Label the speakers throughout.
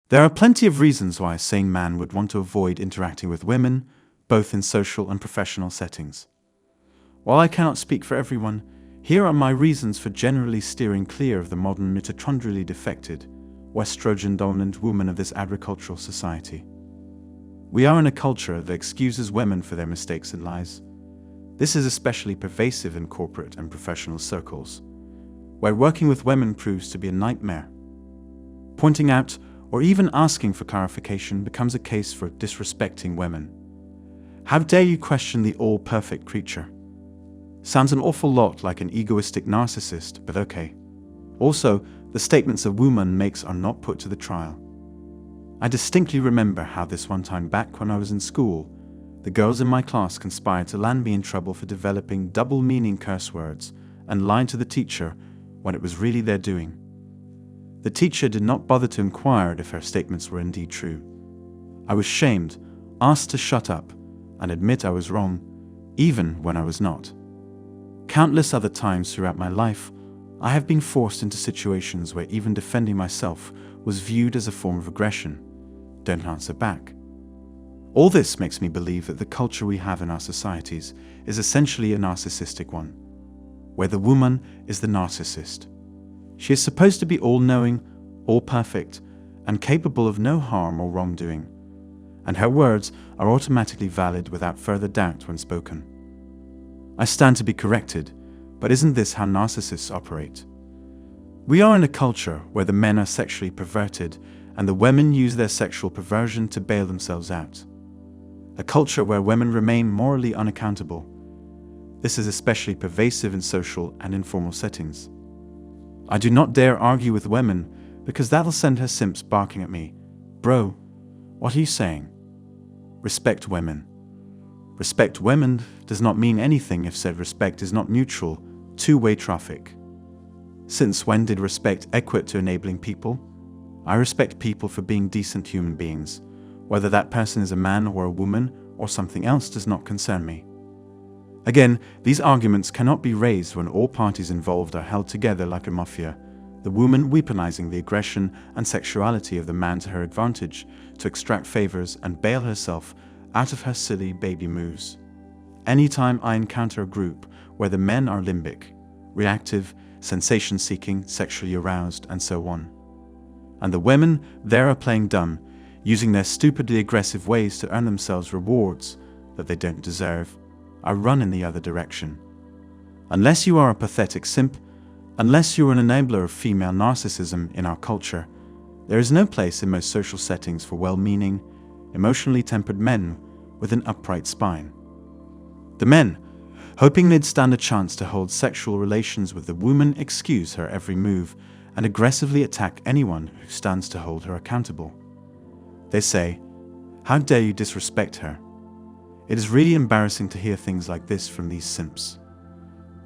Speaker 1: There are plenty of reasons why a sane man would want to avoid interacting with women, both in social and professional settings. While I cannot speak for everyone, here are my reasons for generally steering clear of the modern mitochondrially defected, Westrogen-dominant woman of this agricultural society. We are in a culture that excuses women for their mistakes and lies. This is especially pervasive in corporate and professional circles, where working with women proves to be a nightmare. Pointing out or even asking for clarification becomes a case for disrespecting women. How dare you question the all-perfect creature? Sounds an awful lot like an egoistic narcissist, but okay. Also, the statements a woman makes are not put to the trial. I distinctly remember how this one time back when I was in school, the girls in my class conspired to land me in trouble for developing double-meaning curse words and lying to the teacher when it was really their doing. The teacher did not bother to inquire if her statements were indeed true. I was shamed, asked to shut up, and admit I was wrong, even when I was not. Countless other times throughout my life, I have been forced into situations where even defending myself was viewed as a form of aggression. Don't answer back. All this makes me believe that the culture we have in our societies is essentially a narcissistic one, where the woman is the narcissist. She is supposed to be all-knowing, all-perfect, and capable of no harm or wrongdoing, and her words are automatically valid without further doubt when spoken. I stand to be corrected, but isn't this how narcissists operate? We are in a culture where the men are sexually perverted and the women use their sexual perversion to bail themselves out. A culture where women remain morally unaccountable. This is especially pervasive in social and informal settings. I do not dare argue with women because that'll send her simps barking at me. Bro, what are you saying? Respect women. Respect women does not mean anything if said respect is not mutual, two-way traffic. Since when did respect equate to enabling people? I respect people for being decent human beings. Whether that person is a man or a woman or something else does not concern me. Again, these arguments cannot be raised when all parties involved are held together like a mafia, the woman weaponizing the aggression and sexuality of the man to her advantage to extract favors and bail herself out of her silly baby moves. Anytime I encounter a group where the men are limbic, reactive, sensation-seeking, sexually aroused, and so on, and the women there are playing dumb, using their stupidly aggressive ways to earn themselves rewards that they don't deserve, I run in the other direction. Unless you are a pathetic simp, unless you are an enabler of female narcissism in our culture, there is no place in most social settings for well-meaning, emotionally tempered men with an upright spine. The men, hoping they'd stand a chance to hold sexual relations with the woman, excuse her every move and aggressively attack anyone who stands to hold her accountable. They say, "How dare you disrespect her?" It is really embarrassing to hear things like this from these simps.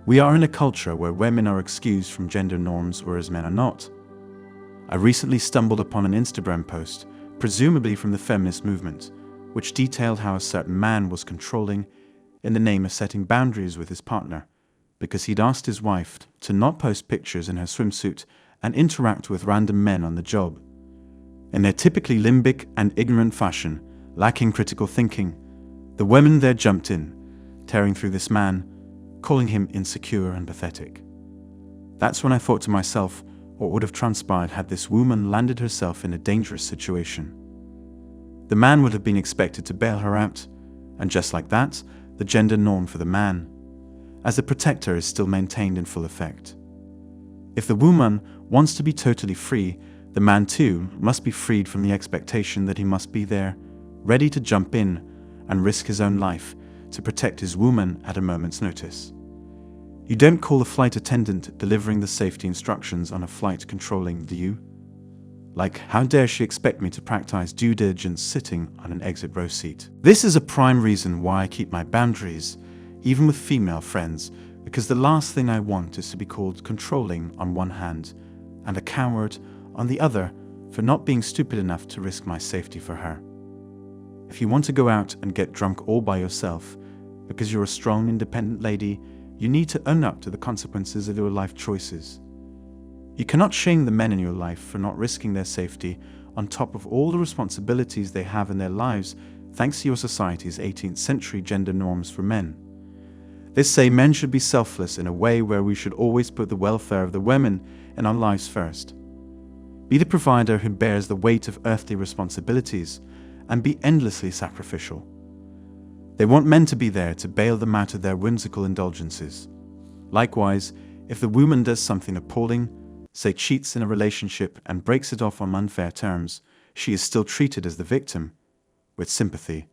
Speaker 1: We are in a culture where women are excused from gender norms whereas men are not. I recently stumbled upon an Instagram post, presumably from the feminist movement, which detailed how a certain man was controlling in the name of setting boundaries with his partner, because he'd asked his wife to not post pictures in her swimsuit and interact with random men on the job. In their typically limbic and ignorant fashion, lacking critical thinking, the women there jumped in, tearing through this man, calling him insecure and pathetic. That's when I thought to myself, what would have transpired had this woman landed herself in a dangerous situation? The man would have been expected to bail her out, and just like that, the gender norm for the man, as the protector, is still maintained in full effect. If the woman wants to be totally free, the man too must be freed from the expectation that he must be there, ready to jump in and risk his own life to protect his woman at a moment's notice. You don't call a flight attendant delivering the safety instructions on a flight controlling, do you? Like, how dare she expect me to practice due diligence sitting on an exit row seat? This is a prime reason why I keep my boundaries, even with female friends, because the last thing I want is to be called controlling on one hand and a coward on the other for not being stupid enough to risk my safety for her. If you want to go out and get drunk all by yourself because you're a strong, independent lady, you need to own up to the consequences of your life choices. You cannot shame the men in your life for not risking their safety on top of all the responsibilities they have in their lives thanks to your society's 18th century gender norms for men. They say men should be selfless in a way where we should always put the welfare of the women in our lives first. Be the provider who bears the weight of earthly responsibilities and be endlessly sacrificial. They want men to be there to bail them out of their whimsical indulgences. Likewise, if the woman does something appalling, say cheats in a relationship and breaks it off on unfair terms, she is still treated as the victim, with sympathy,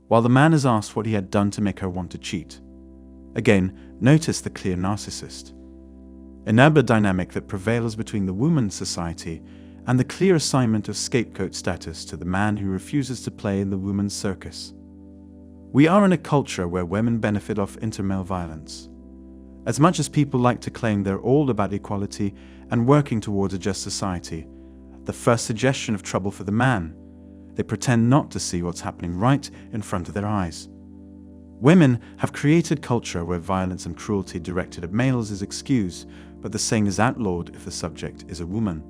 Speaker 1: while the man is asked what he had done to make her want to cheat. Again, notice the clear narcissist. An urban dynamic that prevails between the woman's society and the clear assignment of scapegoat status to the man who refuses to play in the woman's circus. We are in a culture where women benefit off intermale violence. As much as people like to claim they're all about equality and working towards a just society, the first suggestion of trouble for the man, they pretend not to see what's happening right in front of their eyes. Women have created culture where violence and cruelty directed at males is excused, but the same is outlawed if the subject is a woman.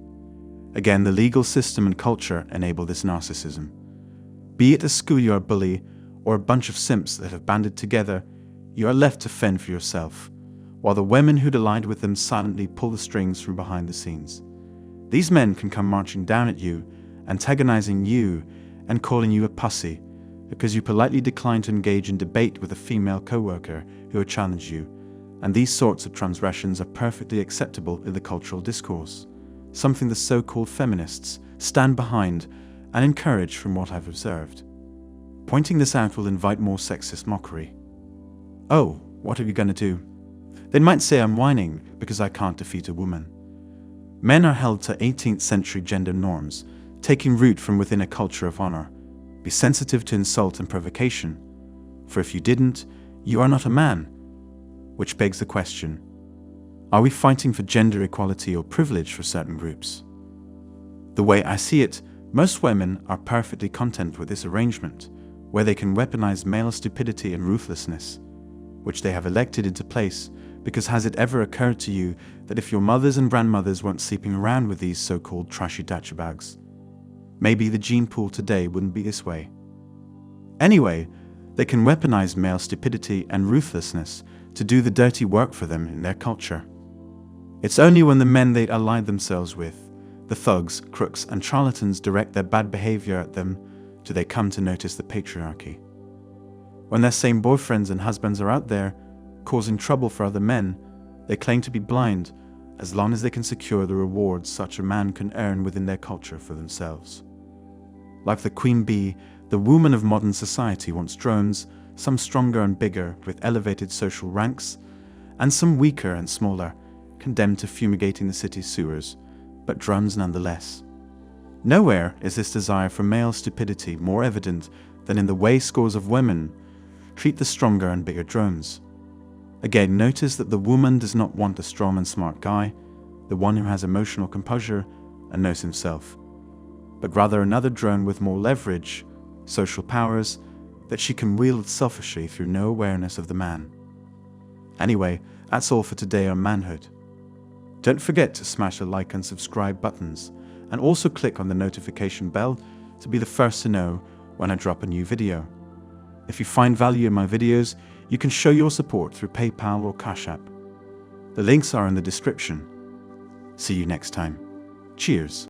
Speaker 1: Again, the legal system and culture enable this narcissism. Be it a schoolyard bully or a bunch of simps that have banded together, you are left to fend for yourself, while the women who'd allied with them silently pull the strings from behind the scenes. These men can come marching down at you, antagonizing you and calling you a pussy, because you politely decline to engage in debate with a female co-worker who would challenge you, and these sorts of transgressions are perfectly acceptable in the cultural discourse, something the so-called feminists stand behind and encourage from what I've observed. Pointing this out will invite more sexist mockery. Oh, what are you going to do? They might say I'm whining because I can't defeat a woman. Men are held to 18th century gender norms, taking root from within a culture of honor. Be sensitive to insult and provocation, for if you didn't, you are not a man. Which begs the question, are we fighting for gender equality or privilege for certain groups? The way I see it, most women are perfectly content with this arrangement, where they can weaponize male stupidity and ruthlessness, which they have elected into place, because has it ever occurred to you that if your mothers and grandmothers weren't sleeping around with these so-called trashy Dutch bags, maybe the gene pool today wouldn't be this way. Anyway, they can weaponize male stupidity and ruthlessness to do the dirty work for them in their culture. It's only when the men they ally themselves with, the thugs, crooks, and charlatans direct their bad behavior at them, do they come to notice the patriarchy. When their same boyfriends and husbands are out there, causing trouble for other men, they claim to be blind, as long as they can secure the rewards such a man can earn within their culture for themselves. Like the queen bee, the woman of modern society wants drones, some stronger and bigger with elevated social ranks, and some weaker and smaller, condemned to fumigating the city's sewers, but drones nonetheless. Nowhere is this desire for male stupidity more evident than in the way scores of women treat the stronger and bigger drones. Again, notice that the woman does not want a strong and smart guy, the one who has emotional composure and knows himself, but rather another drone with more leverage, social powers, that she can wield selfishly through no awareness of the man. Anyway, that's all for today on Manhood. Don't forget to smash the like and subscribe buttons, and also click on the notification bell to be the first to know when I drop a new video. If you find value in my videos, you can show your support through PayPal or Cash App. The links are in the description. See you next time. Cheers.